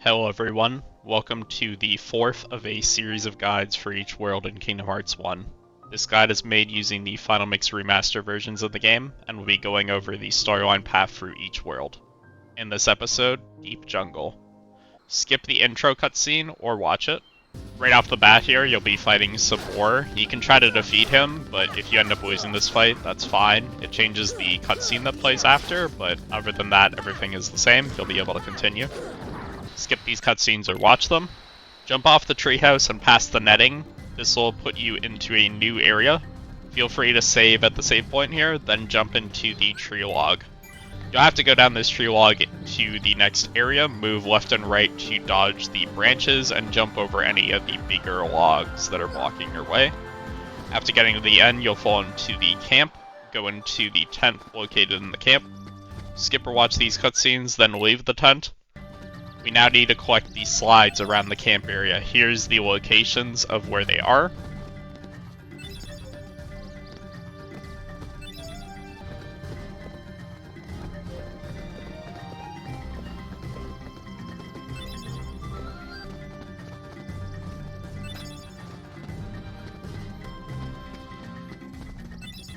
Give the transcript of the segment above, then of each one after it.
Hello everyone, welcome to the fourth of a series of guides for each world in Kingdom Hearts 1. This guide is made using the Final Mix Remaster versions of the game, and we'll be going over the storyline path through each world. In this episode, Deep Jungle. Skip the intro cutscene or watch it. Right off the bat here, you'll be fighting Sabor. You can try to defeat him, but if you end up losing this fight, that's fine. It changes the cutscene that plays after, but other than that, everything is the same. You'll be able to continue. Skip these cutscenes or watch them. Jump off the treehouse and past the netting. This will put you into a new area. Feel free to save at the save point here, then jump into the tree log. You'll have to go down this tree log to the next area, move left and right to dodge the branches, and jump over any of the bigger logs that are blocking your way. After getting to the end, you'll fall into the camp, go into the tent located in the camp. Skip or watch these cutscenes, then leave the tent. We now need to collect the slides around the camp area. Here's the locations of where they are.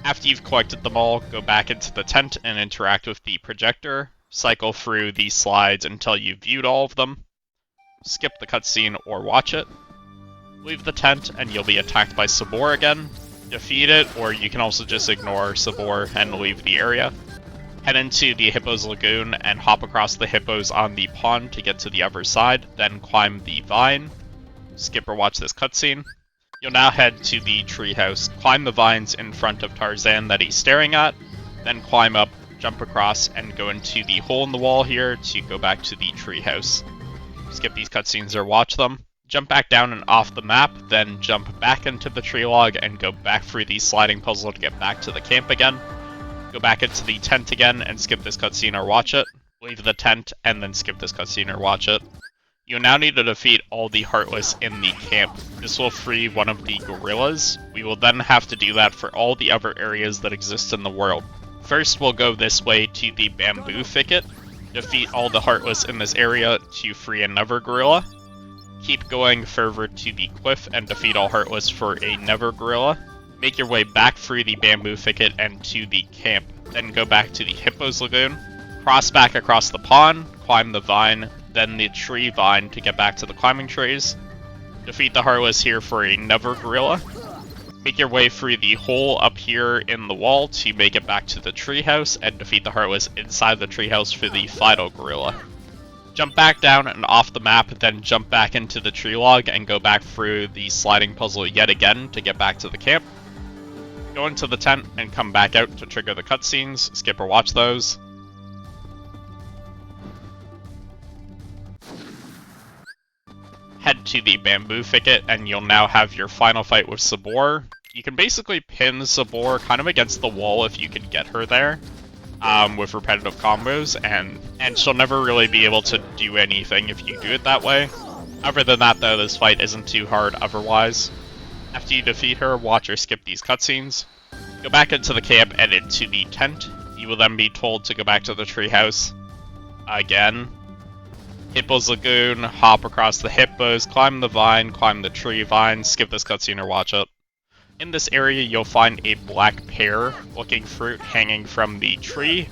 After you've collected them all, go back into the tent and interact with the projector. Cycle through these slides until you've viewed all of them. Skip the cutscene or watch it. Leave the tent and you'll be attacked by Sabor again. Defeat it, or you can also just ignore Sabor and leave the area. Head into the Hippo's Lagoon and hop across the hippos on the pond to get to the other side, then climb the vine. Skip or watch this cutscene. You'll now head to the treehouse, climb the vines in front of Tarzan that he's staring at, then climb up, jump across, and go into the hole in the wall here to go back to the treehouse. Skip these cutscenes or watch them. Jump back down and off the map, then jump back into the tree log and go back through the sliding puzzle to get back to the camp again. Go back into the tent again and skip this cutscene or watch it. Leave the tent and then skip this cutscene or watch it. You now need to defeat all the Heartless in the camp. This will free one of the gorillas. We will then have to do that for all the other areas that exist in the world. First, we'll go this way to the bamboo thicket, defeat all the Heartless in this area to free another gorilla. Keep going further to the cliff and defeat all Heartless for another gorilla. Make your way back through the bamboo thicket and to the camp. Then go back to the Hippo's Lagoon, cross back across the pond, climb the vine, then the tree vine to get back to the climbing trees. Defeat the Heartless here for another gorilla. Make your way through the hole up here in the wall to make it back to the treehouse and defeat the Heartless inside the treehouse for the final gorilla. Jump back down and off the map, then jump back into the tree log and go back through the sliding puzzle yet again to get back to the camp. Go into the tent and come back out to trigger the cutscenes. Skip or watch those. Head to the bamboo thicket and you'll now have your final fight with Sabor. You can basically pin Sabor kind of against the wall if you can get her there with repetitive combos, and she'll never really be able to do anything if you do it that way. Other than that though, this fight isn't too hard otherwise. After you defeat her, watch or skip these cutscenes. Go back into the camp and into the tent. You will then be told to go back to the treehouse again. Hippo's Lagoon, hop across the hippos, climb the vine, climb the tree vine, skip this cutscene or watch it. In this area, you'll find a black pear-looking fruit hanging from the tree.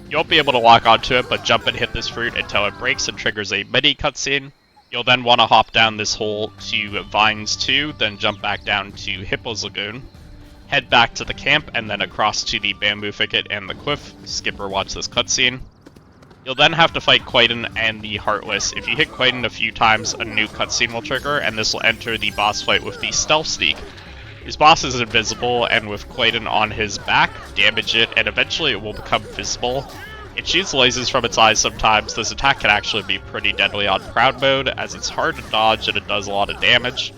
You won't be able to lock onto it, but jump and hit this fruit until it breaks and triggers a mini cutscene. You'll then want to hop down this hole to Vines 2, then jump back down to Hippo's Lagoon. Head back to the camp and then across to the bamboo thicket and the cliff. Skip or watch this cutscene. You'll then have to fight Clayton and the Heartless. If you hit Clayton a few times, a new cutscene will trigger, and this will enter the boss fight with the Stealth Sneak. His boss is invisible, and with Clayton on his back, damage it, and eventually it will become visible. It shoots lasers from its eyes sometimes. This attack can actually be pretty deadly on Proud Mode, as it's hard to dodge and it does a lot of damage.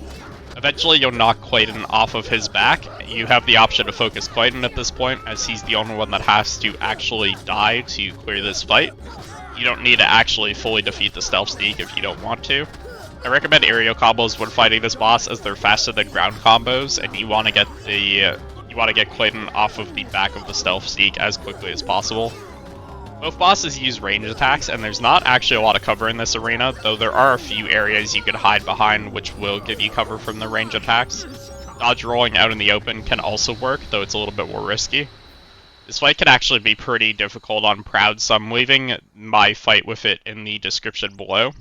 Eventually you'll knock Clayton off of his back. You have the option to focus Clayton at this point, as he's the only one that has to actually die to clear this fight. You don't need to actually fully defeat the Stealth Sneak if you don't want to. I recommend aerial combos when fighting this boss, as they're faster than ground combos, and you want to get Clayton off of the back of the Stealth Sneak as quickly as possible. Both bosses use range attacks, and there's not actually a lot of cover in this arena, though there are a few areas you could hide behind which will give you cover from the range attacks. Dodge rolling out in the open can also work, though it's a little bit more risky. This fight can actually be pretty difficult on Proud, so I'm leaving my fight with it in the description below.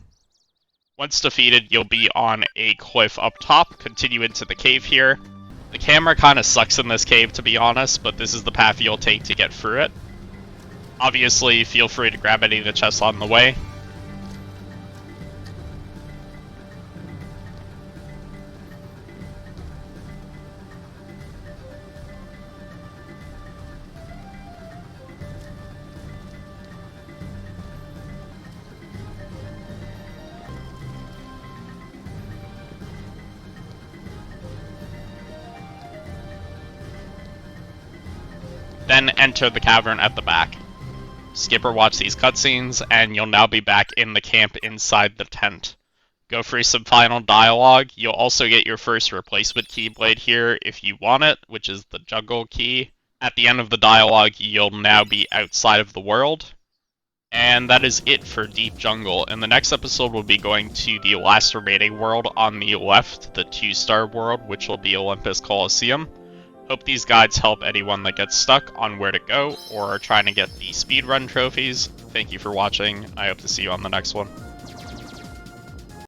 Once defeated, you'll be on a cliff up top, continue into the cave here. The camera kind of sucks in this cave, to be honest, but this is the path you'll take to get through it. Obviously, feel free to grab any of the chests on the way. Then enter the cavern at the back. Skip or watch these cutscenes, and you'll now be back in the camp inside the tent. Go through some final dialogue. You'll also get your first replacement keyblade here if you want it, which is the jungle key. At the end of the dialogue, you'll now be outside of the world. And that is it for Deep Jungle. In the next episode, we'll be going to the last remaining world on the left, the 2-star world, which will be Olympus Coliseum. Hope these guides help anyone that gets stuck on where to go or are trying to get the speedrun trophies. Thank you for watching. I hope to see you on the next one.